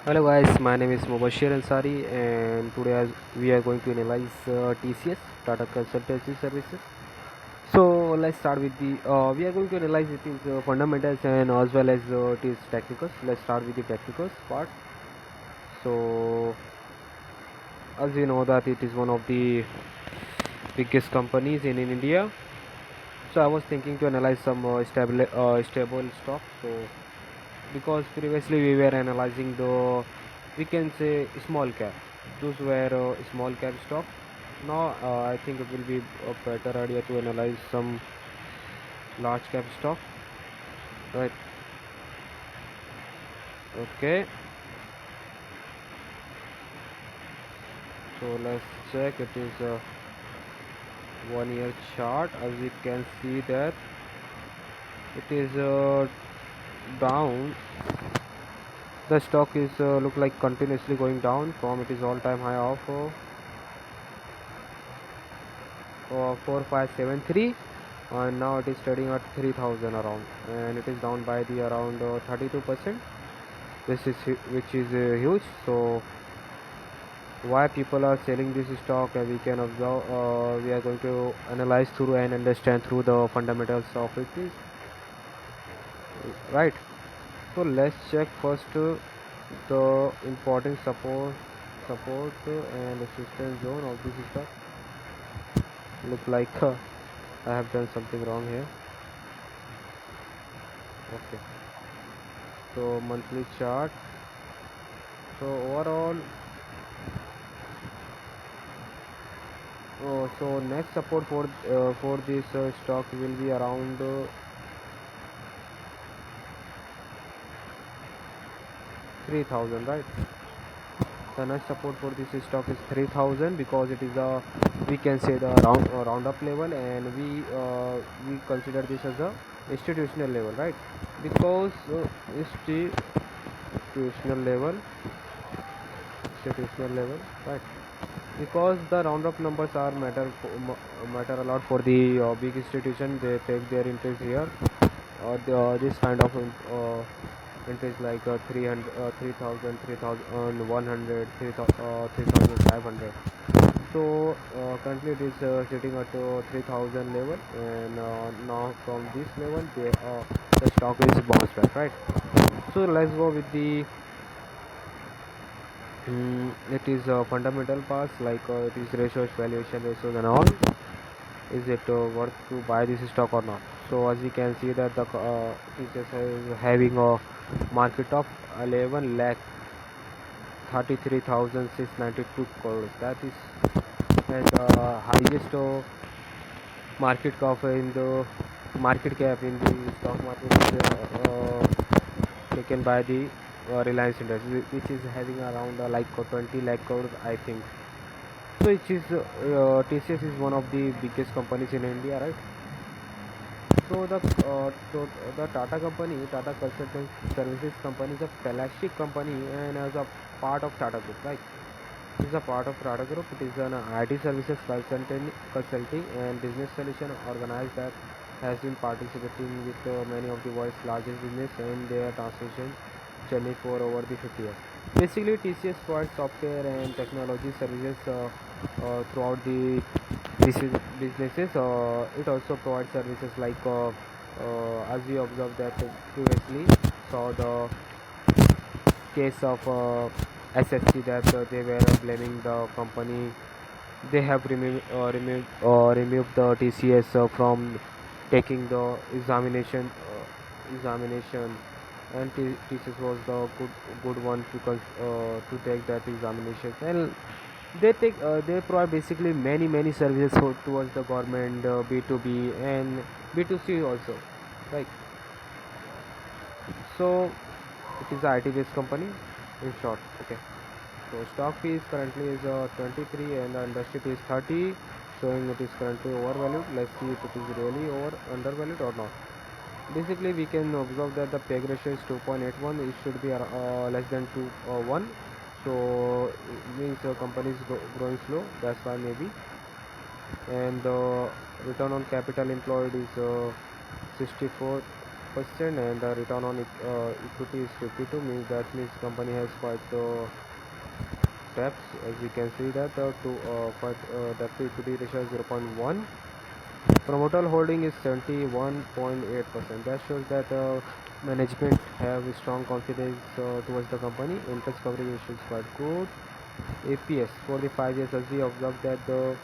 Hello guys, my name is Mubashir Ansari and today we are going to analyze TCS, Tata Consultancy Services. So let's start with we are going to analyze it is fundamentals and as well as it is technicals. Let's start with the technicals part. So as you know that it is one of the biggest companies in India. So I was thinking to analyze some stable stock. So because previously we were analyzing the, we can say, small cap, those were small cap stock. Now I think it will be a better idea to analyze some large cap stock, right? Okay, so let's check. It is a 1 year chart. As you can see that it is down. The stock is look like continuously going down from it is all time high of 4573, and now it is trading at 3000 around, and it is down by the around 32%. This is which is huge. So why people are selling this stock, we can observe. We are going to analyze through and understand through the fundamentals of it is right. So let's check first the important support and resistance zone of this stock. Look like I have done something wrong here. Okay, so monthly chart. So overall, so next support for this stock will be around 3000, right? The next support for this stock is 3000 because it is a, we can say, the roundup level, and we consider this as a institutional level, right? Because institutional level institutional level, right? Because the roundup numbers are matter a lot for the big institution. They take their interest here, this kind of interest like 300 3000 3500. So currently it is sitting at 3000 level, and now from this level the stock is bounced back, right? So let's go with the it is fundamental parts like it is ratios, valuation ratios, and all. Is it worth to buy this stock or not? So as we can see that the TCS is having a market of 11 lakh 33,692 crores. That is, and highest market cap in the stock market is taken by the Reliance Industries, which is having around like 20 lakh crores, I think. So it is TCS is one of the biggest companies in India, right? So the Tata company, Tata Consultancy Services company, is a flagship company and as a part of Tata Group, right? It is a part of Tata Group. It is an IT services consulting and business solution organized that has been participating with many of the world's largest business and their transformation journey for over the 50 years. Basically, TCS provides software and technology services throughout the businesses. It also provides services like, as we observed that previously, saw the case of SSC that they were blaming the company. They have removed the TCS from taking the examination, and TCS was the good one to take that examination. And they provide basically many services towards the government, B2B and B2C also, right? So it is a IT based company in short. Okay, so stock fee is currently is 23 and the industry fee is 30, showing it is currently overvalued. Let's see if it is really undervalued or not. Basically we can observe that the peg ratio is 2.81. It should be less than 1. So it means company is growing slow, that's why maybe. And return on capital employed is 64. and the return on equity is 52, means that means company has quite debts. As we can see that to quite debt to equity ratio is 0.1. Promoter holding is 71.8%. That shows that management have strong confidence towards the company. Interest coverage ratio is quite good. APS for the 5 years, as we observed that the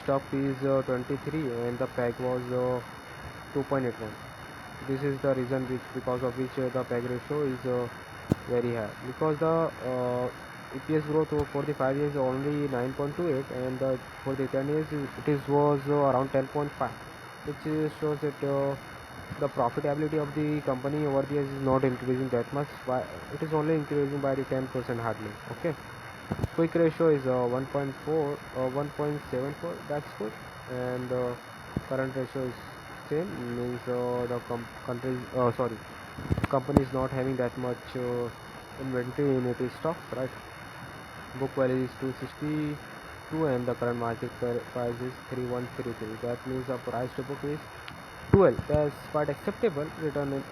stock is 23 and the PEG was 2.81. This is the reason because of which the PEG ratio is very high, because the EPS growth for the 5 years only 9.28, and for the 10 years it was around 10.5, which shows that the profitability of the company over the years is not increasing that much. It is only increasing by the 10% hardly. Okay, quick ratio is 1.4 1.74. That's good. And current ratio is same, means the company is not having that much inventory in its stocks, right? Book value is 262 and the current market price is 3133. That means the price to book is 12. That's quite acceptable. Return in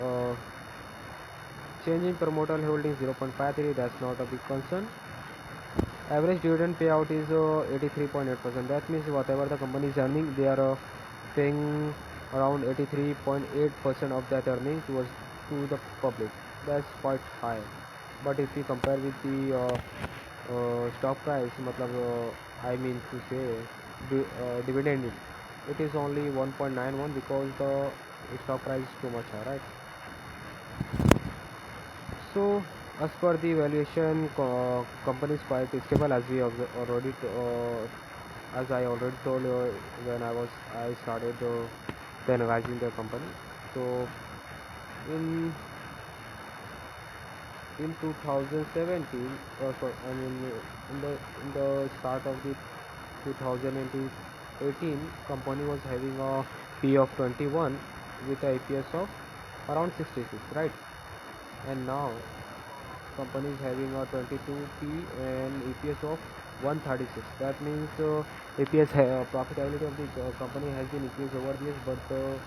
change in promoter holding 0.53. That's not a big concern. Average dividend payout is 83.8%. That means whatever the company is earning, they are paying around 83.8% of that earning to the public. That's quite high. But if we compare with the stock price, I mean to say dividend yield, it is only 1.91, because the stock price is too much high, right? So as per the valuation, company is quite stable, as we already as I already told when I started analyzing the company. So in 2017, in the start of the 2018, company was having a P of 21 with a EPS of around 66, right? And now company is having a 22p and EPS of 136. That means EPS profitability of the company has been increased over the years, but the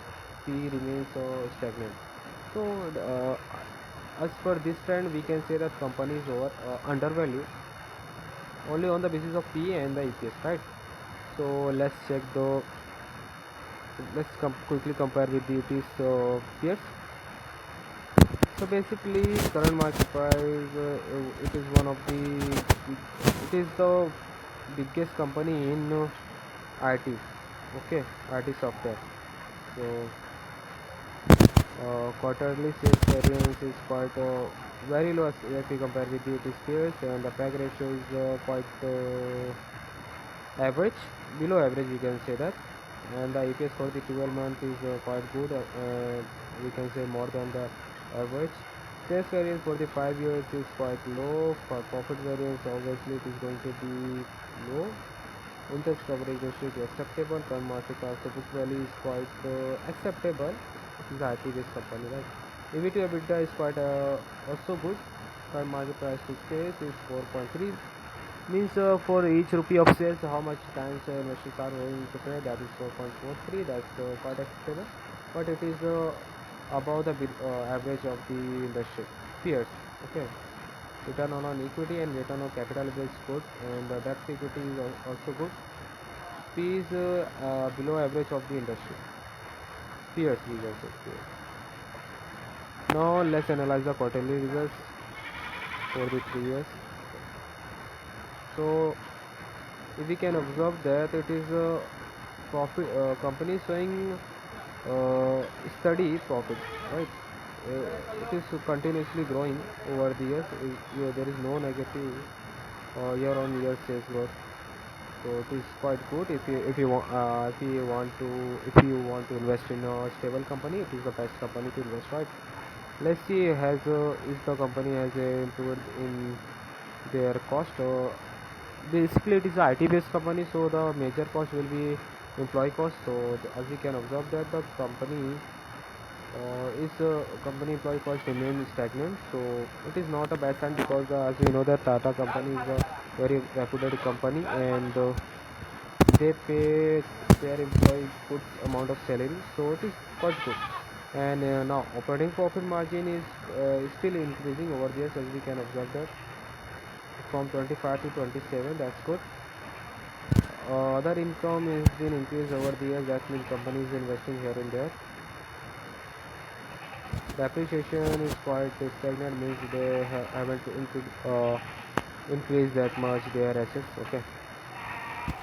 P remains stagnant. So as per this trend, we can say that company is undervalued only on the basis of P and the EPS, right? So let's quickly compare with its peers. So basically, current market price, it is one of it is the biggest company in IT. Okay, IT software. So quarterly sales variance is quite very low if we compare with its peers, and the PEG ratio is quite average, below average we can say that. And the EPS for the 12 months is quite good, we can say more than the average. Sales variance for the 5 years is quite low. For profit variance, obviously it is going to be low. Interest coverage ratio is acceptable. Current market price to book value is quite acceptable. It is a IT based company, right? EV to EBITDA is quite also good. Current market price to sales is 4.3. Means for each rupee of sales, how much times investors are going to pay, that is 4.43. That's quite acceptable, but it is above the average of the industry peers. Okay, return on equity and return on capital is good, and debt to equity is also good. P is below average of the industry peers, we can say peers. Now let's analyze the quarterly results for the 3 years. So if we can observe that it is a profit company showing steady profit, right? It is continuously growing over the years. There is no negative year-on-year sales growth. So it is quite good. If you want to invest in a stable company, it is the best company to invest, right? Let's see if the company has improved in their cost. Basically it is a IT based company, so the major cost will be employee cost. So as we can observe that the company employee cost remains stagnant, so it is not a bad sign, because as we know that Tata company is a very reputed company, and they pay their employee good amount of salary, so it is quite good. And now operating profit margin is still increasing over the years, as we can observe that from 25 to 27. That's good. Other income has been increased over the years. That means companies investing here and there. Depreciation is quite stagnant, means they haven't increased that much their assets. Okay,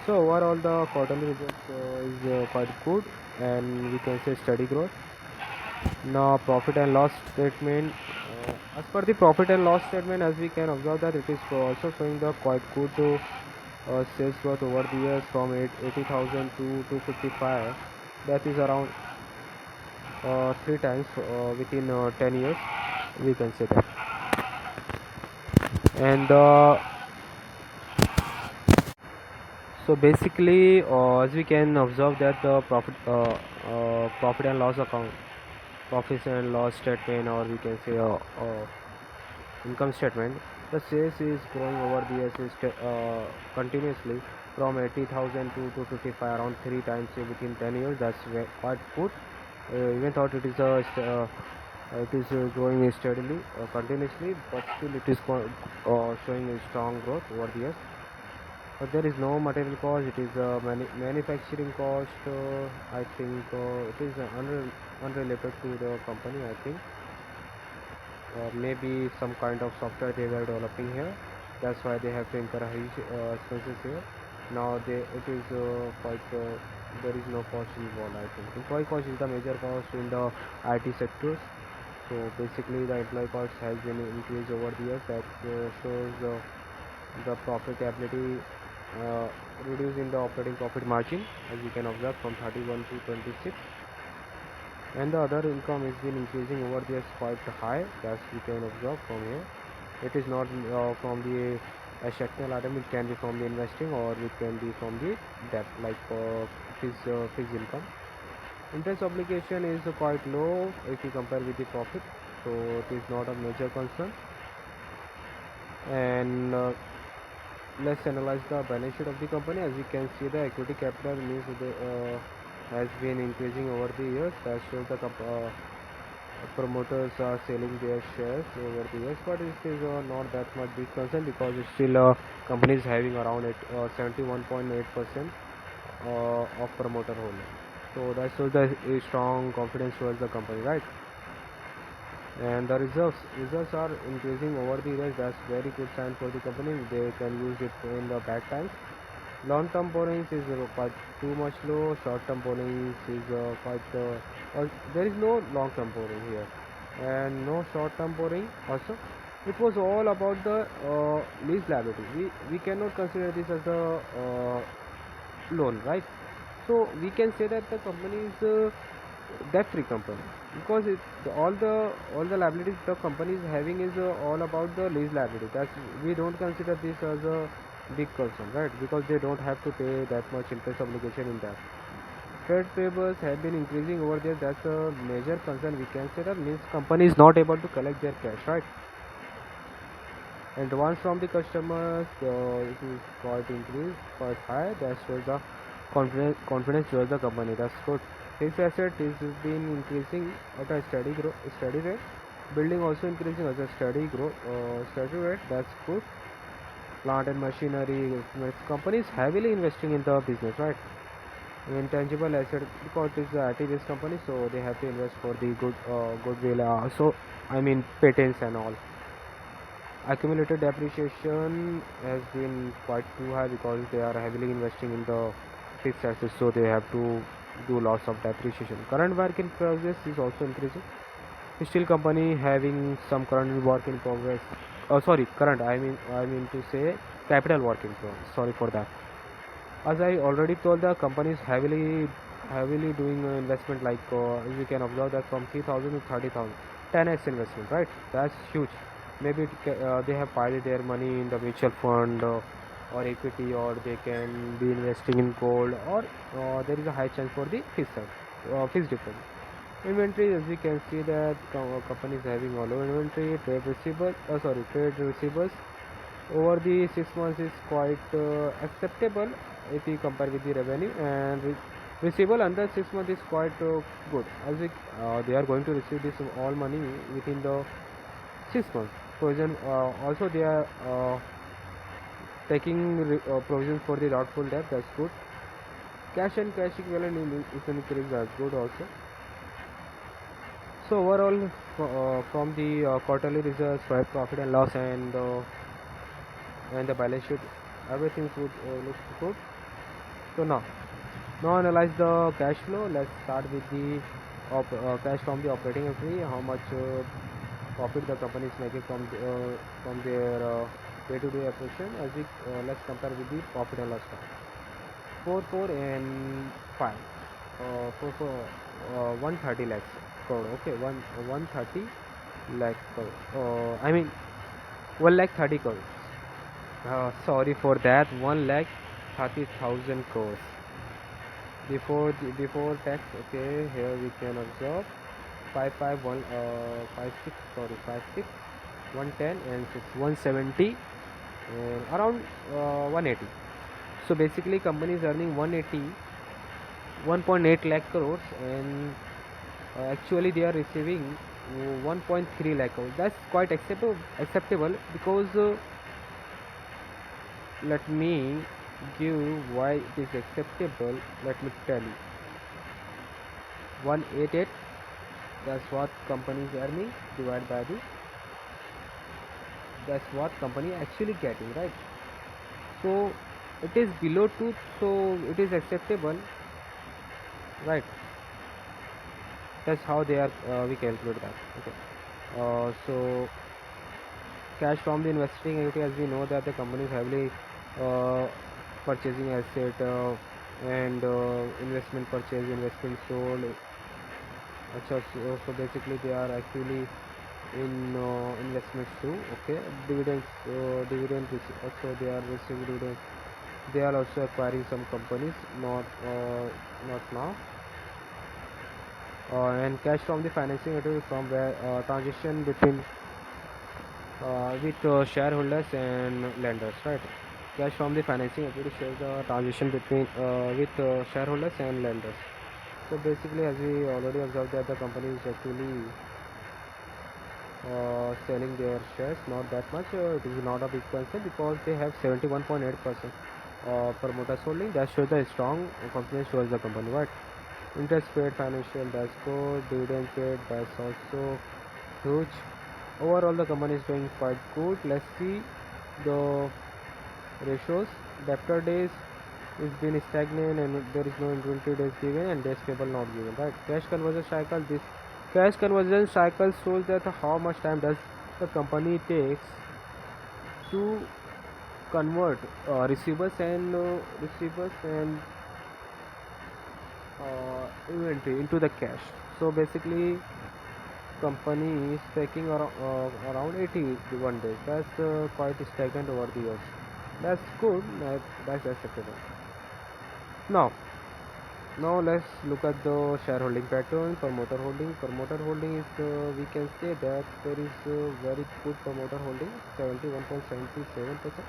so overall the quarterly results is quite good, and we can say steady growth. Now profit and loss statement. As per the profit and loss statement, as we can observe that it is also showing the quite good sales growth over the years from 80,000 to 255. That is around three times within 10 years, we can say that. And so basically, as we can observe that the profit and loss account, profit and loss statement, or we can say income statement, the sales is growing over the years continuously from 80,000 to 255, around three times within 10 years. That's quite good. Even though it is growing steadily, continuously, but still it is showing a strong growth over the years. But there is no material cost. It is manufacturing cost. I think it is unrelated to the company. I think maybe some kind of software they were developing here. That's why they have to incur huge expenses here. Now it is quite there is no cost involved. I think employee cost is the major cost in the IT sectors. So basically, the employee cost has been increased over the years. That shows the profitability reducing the operating profit margin, as you can observe, from 31 to 26. And the other income has been increasing over the years quite high, as we can observe from here. It is not from the exceptional item. It can be from the investing, or it can be from the debt, like fixed income. Interest obligation is quite low if you compare with the profit, so it is not a major concern. And let's analyze the balance sheet of the company. As you can see, the equity capital means has been increasing over the years. That shows the promoters are selling their shares over the years, but it is not that much big concern, because it's still company is having around 71.8% of promoter holding. So that shows the strong confidence towards the company, right? And the reserves are increasing over the years. That's very good sign for the company. They can use it in the bad times. Long-term borrowings is quite too much low. Short-term borrowings is there is no long-term borrowing here, and no short-term borrowing also. It was all about the lease liability. We cannot consider this as a loan, right? So we can say that the company is a debt-free company, because all the liabilities the company is having is all about the lease liability. That's, we don't consider this as a big concern, right? Because they don't have to pay that much interest obligation in that. Trade payables have been increasing over there. That's a major concern. We can say that means company is not able to collect their cash, right? And advance from the customers, it is quite increased, quite high. That shows the confidence towards the company. That's good. Fixed asset is been increasing at a steady rate. Building also increasing at a steady rate. That's good. Plant and machinery. Company is heavily investing in the business, right? Intangible asset, because it is a IT based company, so they have to invest for the goodwill. So I mean patents and all. Accumulated depreciation has been quite too high, because they are heavily investing in the fixed assets, so they have to do lots of depreciation. Current work in progress is also increasing. Still company having some current work in progress. Sorry, current. I mean to say capital work in progress. Sorry for that. As I already told, the company is heavily doing investment. Like you can observe that from 3,000 to 30,000, 10x investment, right? That's huge. Maybe they have piled their money in the mutual fund or equity, or they can be investing in gold, or there is a high chance for the fixed deposit. Inventory, as we can see that company is having a low inventory. Trade receivables over the 6 months is quite acceptable if we compare with the revenue, and Receivable under 6 months is quite good, as they are going to receive this all money within the 6 months. Provision also they are taking provisions for the doubtful debt. That's good. Cash and cash equivalent is increased. That's good also. So overall, from the quarterly results, profit and loss, and the balance sheet, everything should look good. So now analyze the cash flow. Let's start with the cash from the operating activity. How much profit the company is making from their day-to-day operation. As we let's compare with the profit and loss account. 4 and 5. 130 lakhs crore. Okay, 130 lakh crore. I mean 1 lakh 30 crores. Sorry for that. 1 lakh 30,000 crores. Before tax. Okay, here we can observe 551 sorry 56 110 and 170 and around 180. So basically company is earning 1.8 lakh crores, and actually they are receiving 1.3 lakh crores. That's quite acceptable because let me give why it is acceptable. Let me tell you. 188, that's what company is earning, divided by the, that's what company actually getting, right? So it is below 2, so it is acceptable, right? That's how they are we calculate that. Okay. So cash from the investing activity, as we know that the company is heavily purchasing asset and investment purchase, investment sold. So basically they are actually in investments too. Okay, dividends, also they are receiving dividends. They are also acquiring some companies, not now. And cash from the financing activity, from where transaction between with shareholders and lenders, right? Cash from the financing activity shows the transaction between with shareholders and lenders. So basically, as we already observed that the company is actually selling their shares, not that much. It is not a big concern because they have 71.8% promoters holding. That shows the strong confidence towards the company, right? Interest paid, financial, that's good. Dividend paid, that's also huge. Overall the company is doing quite good. Let's see the ratios. Debtor days is been stagnant and there is no inventory days given and days payable not given, right? Cash conversion cycle, this cash conversion cycle shows that how much time does the company takes to convert receivables and inventory into the cash. So basically company is taking around 81 days. That's quite stagnant over the years. That's good. That's acceptable. Now let's look at the shareholding pattern. Promoter holding is we can say that there is very good promoter holding, 71.77%.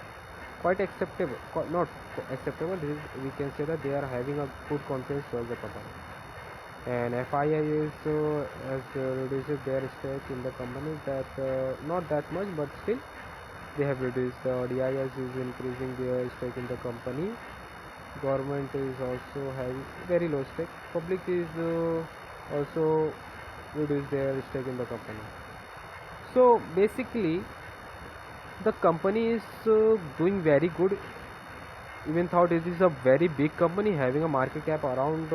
Quite acceptable. Not acceptable. This is, we can say that they are having a good confidence towards the company. And FII is has reduced their stake in the company, that not that much, but still they have reduced. The DIS is increasing their stake in the company. Government is also having very low stake. Public is also reduced their stake in the company. So basically the company is doing very good, even though it is a very big company having a market cap around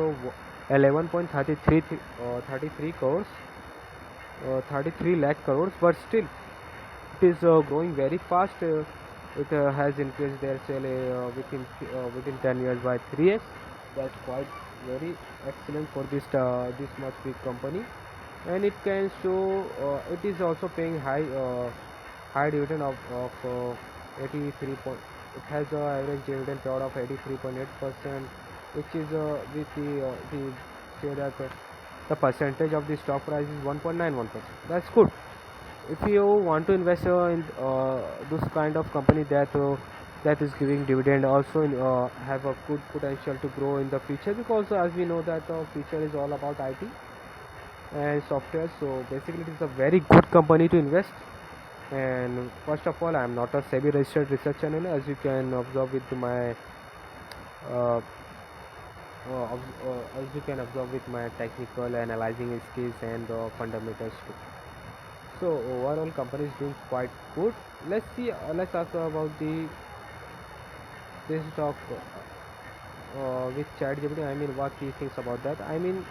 11.33 crores, 33 lakh crores, but still it is growing very fast. It has increased their sale within 10 years by 3x. That's quite very excellent for this much big company, and it can show it is also paying high dividend of 83 point. It has an average dividend payout of 83.8%, which is with the say that the percentage of the stock price is 1.91%. That's good. If you want to invest in this kind of company that that is giving dividend also have a good potential to grow in the future, because as we know that the future is all about IT and software. So basically it is a very good company to invest. And first of all, I am not a SEBI registered research analyst, as you can observe with my uh, as you can observe with my technical analyzing skills and fundamentals too. So overall company is doing quite good. Let's see, let's talk about the this talk with ChatGPT. I mean, what he thinks about that. I mean,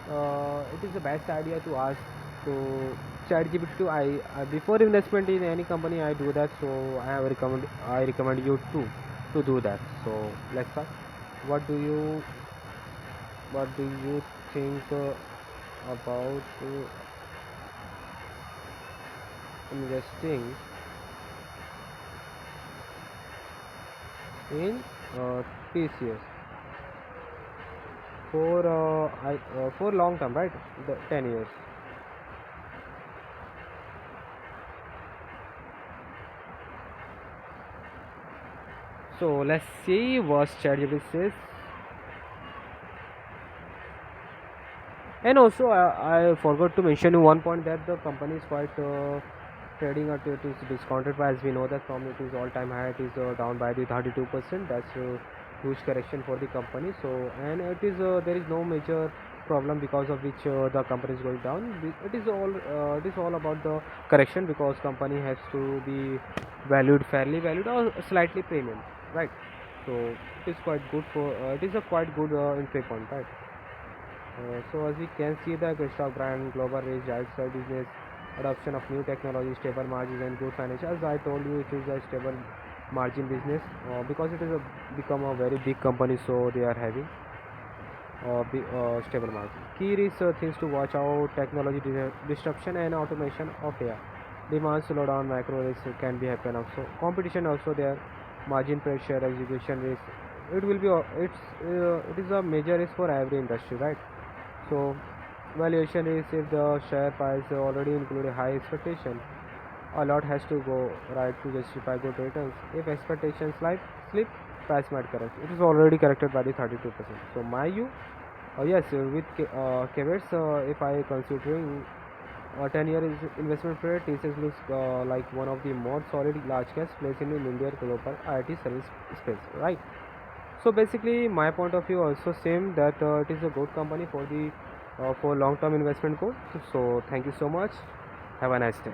it is the best idea to ask to ChatGPT to before investment in any company I do that. So I recommend you to do that. So let's start. What do you what do you think about investing in TCS for for long term, right? 10 years. So let's see what ChatGPT says. And also, I forgot to mention you one point, that the company is quite trading at it is discounted price. We know that from it is all-time high, it is down by the 32%. That's a huge correction for the company. So, and it is there is no major problem because of which the company is going down. It is all about the correction, because company has to be valued fairly valued or slightly premium, right? So it is quite good for it is a quite good entry point, right? So as we can see, the stock brand, global reach, outside business, adoption of new technology, stable margins and good financial. As I told you, it is a stable margin business because it is become a very big company, so they are having stable margin. Key risk things to watch out: technology disruption and automation of AI. Demand slowdown, macro risk can be happen also. Competition also there, margin pressure, execution risk. It will be it is a major risk for every industry, right? So valuation is, if the share price already include a high expectation, a lot has to go right to justify good returns. If expectations slip, price might correct. It is already corrected by the 32%. So my view, yes, with caveats, if I considering 10-year investment period, TCS looks like one of the more solid large caps placed in Indian global IT service space, right? So basically, my point of view also same, that it is a good company for the for long-term investment goal. So thank you so much. Have a nice day.